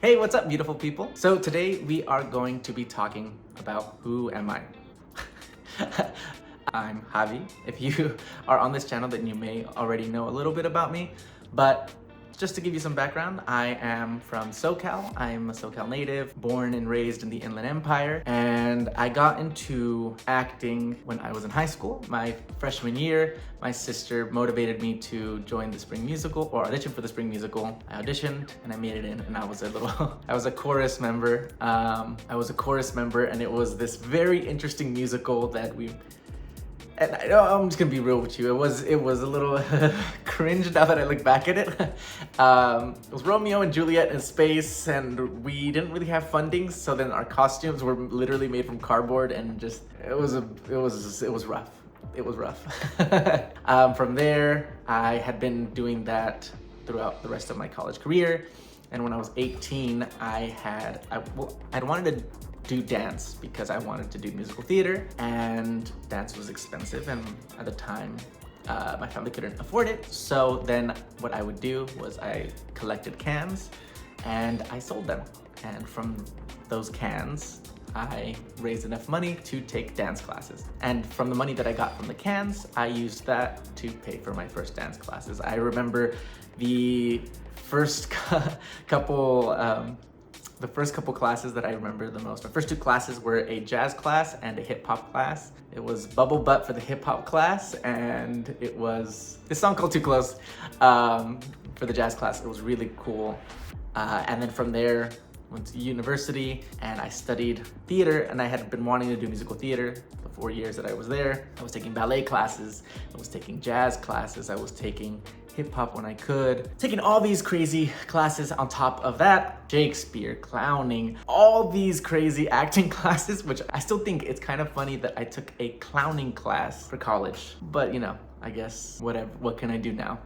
Hey, what's up, beautiful people? So today we are going to be talking about who am I? I'm Javi. If you are on this channel, then you may already know a little bit about me, but just to give you some background, I am from SoCal. I'm a SoCal native, born and raised in the Inland Empire, and I got into acting when I was in high school. My freshman year, my sister motivated me to join the spring musical or audition for the spring musical. I auditioned and I made it in, and I was a chorus member. And it was this very interesting musical that and I'm just gonna be real with you. It was a little cringe now that I look back at it. It was Romeo and Juliet in space, and we didn't really have funding, so then our costumes were literally made from cardboard, and just it was rough. It was rough. From there, I had been doing that throughout the rest of my college career, and when I was 18, I wanted to do dance because I wanted to do musical theater, and dance was expensive, and at the time my family couldn't afford it. So then what I would do was I collected cans and I sold them, and from those cans I raised enough money to take dance classes, and from the money that I got from the cans, I used that to pay for my first dance classes. I remember the first couple classes that I remember the most. My first two classes were a jazz class and a hip hop class. It was Bubble Butt for the hip hop class, and it was this song called Too Close for the jazz class. It was really cool. And then from there, went to university and I studied theater, and I had been wanting to do musical theater the 4 years that I was there. I was taking ballet classes, I was taking jazz classes, I was taking hip hop when I could, taking all these crazy classes on top of that, Shakespeare, clowning, all these crazy acting classes, which I still think it's kind of funny that I took a clowning class for college, but you know, I guess whatever, what can I do now?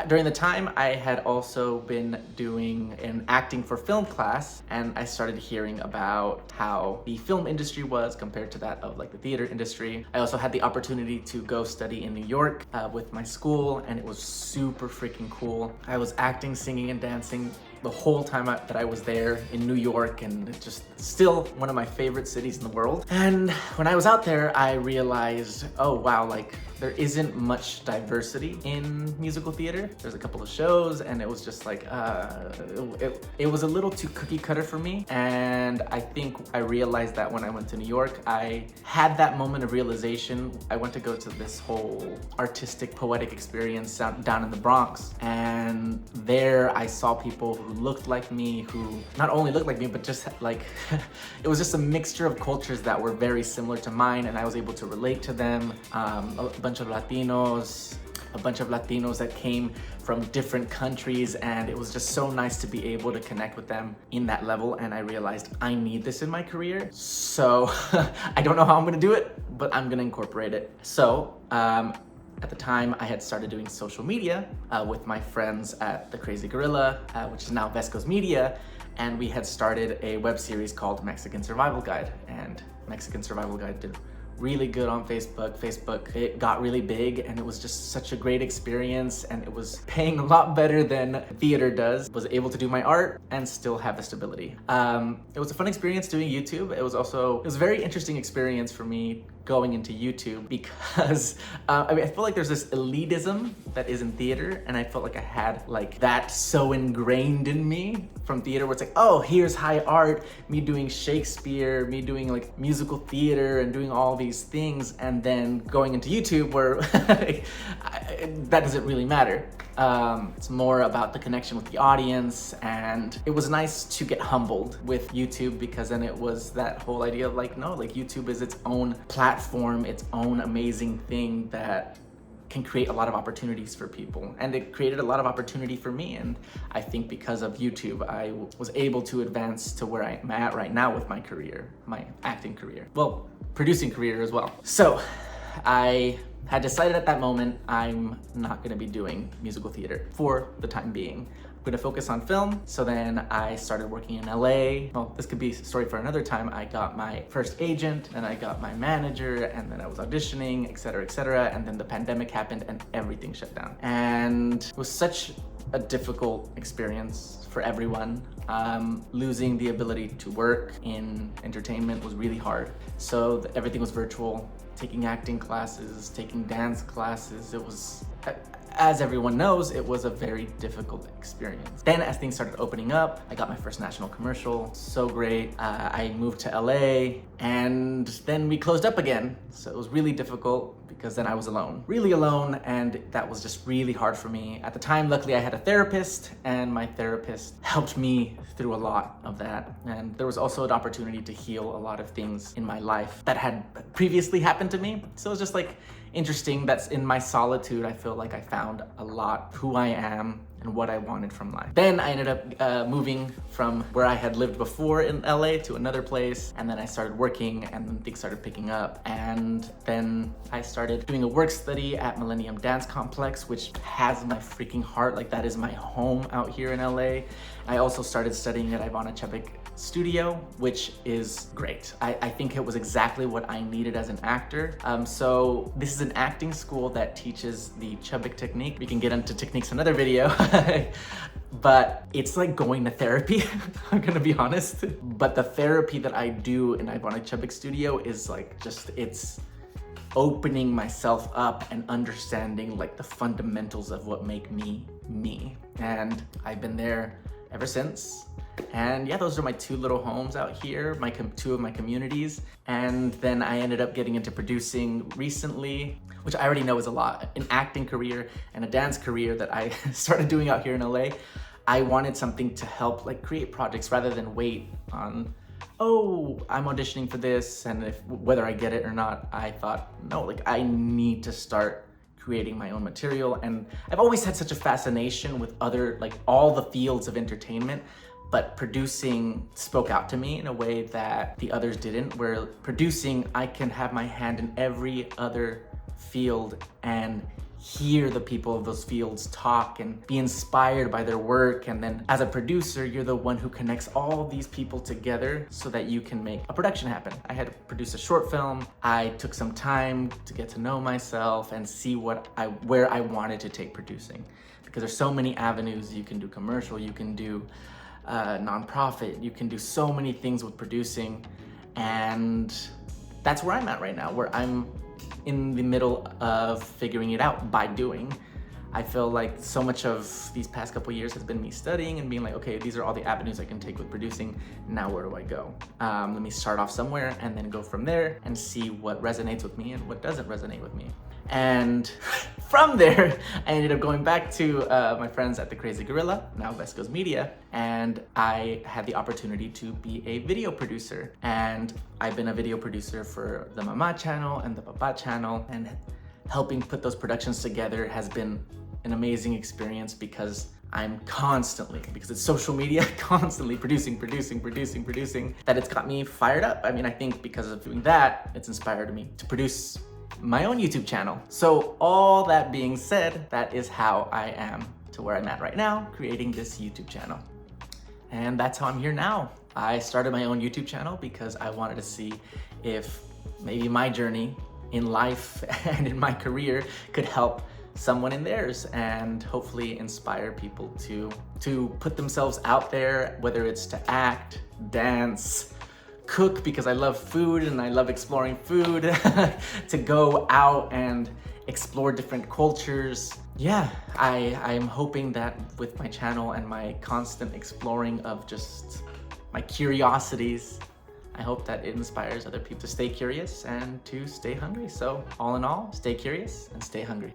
During the time, I had also been doing an acting for film class, and I started hearing about how the film industry was compared to that of like the theater industry. I also had the opportunity to go study in New York with my school, and it was super freaking cool. I was acting, singing, and dancing the whole time that I was there in New York, and it's just still one of my favorite cities in the world. And when I was out there, I realized, oh wow, like there isn't much diversity in musical theater. There's a couple of shows, and it was just like, it was a little too cookie cutter for me. And I think I realized that when I went to New York, I had that moment of realization. I went to go to this whole artistic, poetic experience down in the Bronx, and there I saw people who looked like me, who not only looked like me, but just like, it was just a mixture of cultures that were very similar to mine, and I was able to relate to them. A bunch of Latinos that came from different countries, and it was just so nice to be able to connect with them in that level. And I realized I need this in my career. So I don't know how I'm gonna do it, but I'm gonna incorporate it. So at the time, I had started doing social media with my friends at The Crazy Gorilla, which is now Vesco's Media, and we had started a web series called Mexican Survival Guide, and Mexican Survival Guide did really good on Facebook. It got really big, and it was just such a great experience, and it was paying a lot better than theater does. Was able to do my art and still have the stability. It was a fun experience doing YouTube. It was a very interesting experience for me going into YouTube because I feel like there's this elitism that is in theater, and I felt like I had like that so ingrained in me from theater, where it's like, oh, here's high art, me doing Shakespeare, me doing like musical theater and doing all these things, and then going into YouTube where that doesn't really matter. It's more about the connection with the audience, and it was nice to get humbled with YouTube, because then it was that whole idea of like, no, like YouTube is its own platform, its own amazing thing that can create a lot of opportunities for people, and it created a lot of opportunity for me. And I think because of YouTube, I was able to advance to where I'm at right now with my career, my acting career, well, producing career as well. So I had decided at that moment I'm not going to be doing musical theater for the time being. gonna focus on film. So then I started working in LA. Well, this could be a story for another time. I got my first agent, and I got my manager, and then I was auditioning, etc., etc. And then the pandemic happened and everything shut down. And it was such a difficult experience for everyone. Losing the ability to work in entertainment was really hard. So everything was virtual, taking acting classes, taking dance classes. It was, as everyone knows, it was a very difficult experience. Then as things started opening up, I got my first national commercial, so great. I moved to LA, and then we closed up again. So it was really difficult because then I was alone, really alone, and that was just really hard for me. At the time, luckily I had a therapist, and my therapist helped me through a lot of that. And there was also an opportunity to heal a lot of things in my life that had previously happened to me. So it was just like interesting. That's in my solitude, I feel like I found a lot who I am and what I wanted from life. Then I ended up moving from where I had lived before in LA to another place, and then I started working, and then things started picking up. And then I started doing a work study at Millennium Dance Complex, which has my freaking heart. Like, that is my home out here in LA. I also started studying at Ivana Chubbuck Studio, which is great. I think it was exactly what I needed as an actor. So this is an acting school that teaches the Chubbuck technique. We can get into techniques in another video, but it's like going to therapy, I'm gonna be honest. But the therapy that I do in Ivana Chubbuck Studio is like it's opening myself up and understanding like the fundamentals of what make me me. And I've been there ever since. And yeah, those are my two little homes out here, two of my communities. And then I ended up getting into producing recently, which I already know is a lot. An acting career and a dance career that I started doing out here in LA. I wanted something to help like create projects rather than wait on, oh, I'm auditioning for this, and whether I get it or not. I thought, no, like I need to start creating my own material. And I've always had such a fascination with other, like all the fields of entertainment, but producing spoke out to me in a way that the others didn't, where producing, I can have my hand in every other field and hear the people of those fields talk and be inspired by their work. And then as a producer, you're the one who connects all these people together so that you can make a production happen. I had to produce a short film. I took some time to get to know myself and see where I wanted to take producing, because there's so many avenues. You can do commercial, you can do nonprofit, you can do so many things with producing. And that's where I'm at right now, where I'm in the middle of figuring it out by doing. I feel like so much of these past couple years has been me studying and being like, okay, these are all the avenues I can take with producing. Now where do I go? Let me start off somewhere and then go from there and see what resonates with me and what doesn't resonate with me. And from there, I ended up going back to my friends at The Crazy Gorilla, now Vesco's Media, and I had the opportunity to be a video producer. And I've been a video producer for the Mama channel and the Papa channel, and helping put those productions together has been an amazing experience, because I'm constantly, because it's social media, constantly producing, that it's got me fired up. I mean, I think because of doing that, it's inspired me to produce my own YouTube channel. So all that being said, that is how I am to where I'm at right now, creating this YouTube channel. And that's how I'm here now. I started my own YouTube channel because I wanted to see if maybe my journey in life and in my career could help someone in theirs, and hopefully inspire people to put themselves out there, whether it's to act, dance, cook, because I love food and I love exploring food, to go out and explore different cultures. Yeah, I'm hoping that with my channel and my constant exploring of just my curiosities, I hope that it inspires other people to stay curious and to stay hungry. So all in all, stay curious and stay hungry.